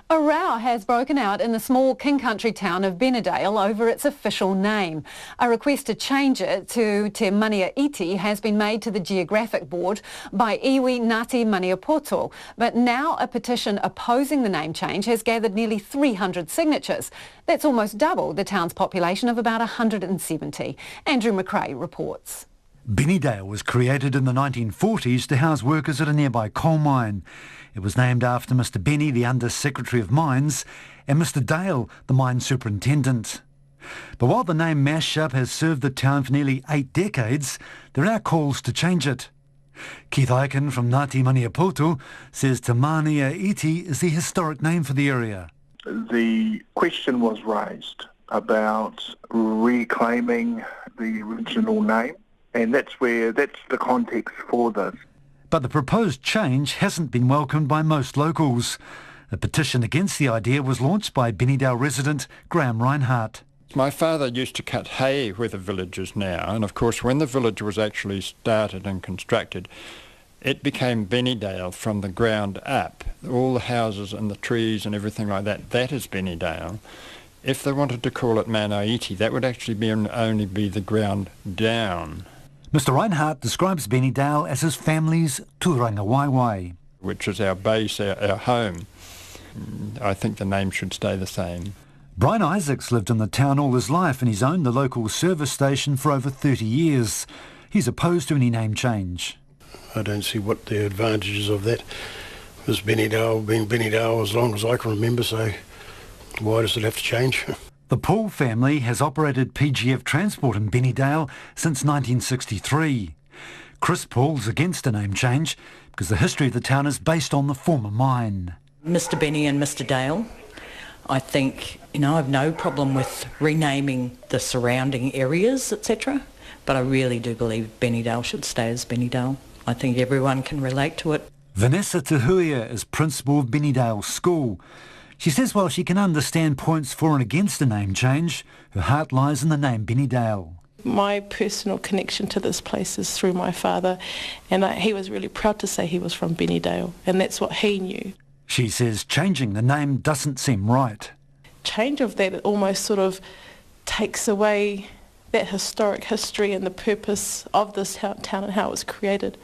A row has broken out in the small King Country town of Benneydale over its official name. A request to change it to Te Maniaiti has been made to the Geographic Board by iwi Ngati Maniapoto, but now a petition opposing the name change has gathered nearly 300 signatures. That's almost double the town's population of about 170. Andrew McRae reports. Benneydale was created in the 1940s to house workers at a nearby coal mine. It was named after Mr Benny, the Under-Secretary of Mines, and Mr Dale, the mine superintendent. But while the name mash-up has served the town for nearly 8 decades, there are calls to change it. Keith Eichen from Ngati Maniapoto says Te Maniaiti is the historic name for the area. The question was raised about reclaiming the original name, and that's the context for this. But the proposed change hasn't been welcomed by most locals. A petition against the idea was launched by Benneydale resident Graham Reinhardt. My father used to cut hay where the village is now, and of course when the village was actually started and constructed, it became Benneydale from the ground up. All the houses and the trees and everything like that, that is Benneydale. If they wanted to call it Maniaiti, that would actually only be the ground down. Mr Reinhardt describes Benneydale as his family's tūranga-waiwai, which is our base, our home. I think the name should stay the same. Brian Isaacs lived in the town all his life and he's owned the local service station for over 30 years. He's opposed to any name change. I don't see what the advantages of that. Because Benneydale been Benneydale as long as I can remember, so why does it have to change? The Paul family has operated PGF Transport in Benneydale since 1963. Chris Paul's against a name change because the history of the town is based on the former mine. Mr Benny and Mr Dale, I think, I have no problem with renaming the surrounding areas, etc. But I really do believe Benneydale should stay as Benneydale. I think everyone can relate to it. Vanessa Tahuia is principal of Benneydale School. She says while she can understand points for and against a name change, her heart lies in the name Benneydale. My personal connection to this place is through my father, and he was really proud to say he was from Benneydale, and that's what he knew. She says changing the name doesn't seem right. Change of that, it almost sort of takes away that historic history and the purpose of this town and how it was created.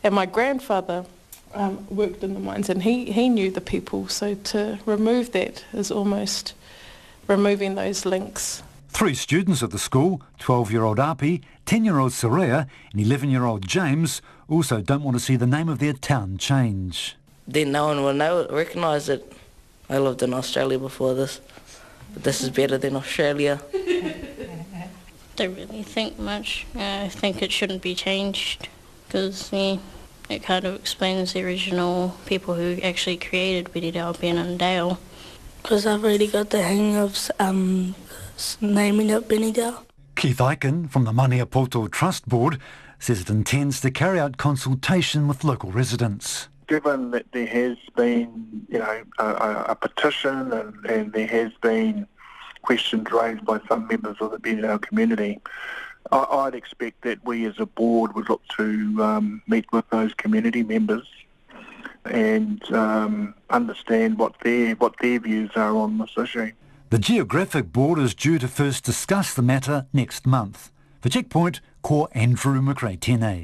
And my grandfather worked in the mines and he knew the people, so to remove that is almost removing those links. 3 students at the school, 12-year-old Api, 10-year-old Soraya and 11-year-old James, also don't want to see the name of their town change. Then no one will recognise it. I lived in Australia before this, but this is better than Australia. Don't really think much. I think it shouldn't be changed because it kind of explains the original people who actually created Benneydale, Ben and Dale. Because I've already got the hang of naming it Benneydale. Keith Eichen from the Maniapoto Trust Board says it intends to carry out consultation with local residents. Given that there has been, a petition and there has been questions raised by some members of the Benneydale community, I'd expect that we as a board would look to meet with those community members and understand what their views are on this issue. The Geographic Board is due to first discuss the matter next month. For Checkpoint, Ko Andrew McRae, 10A.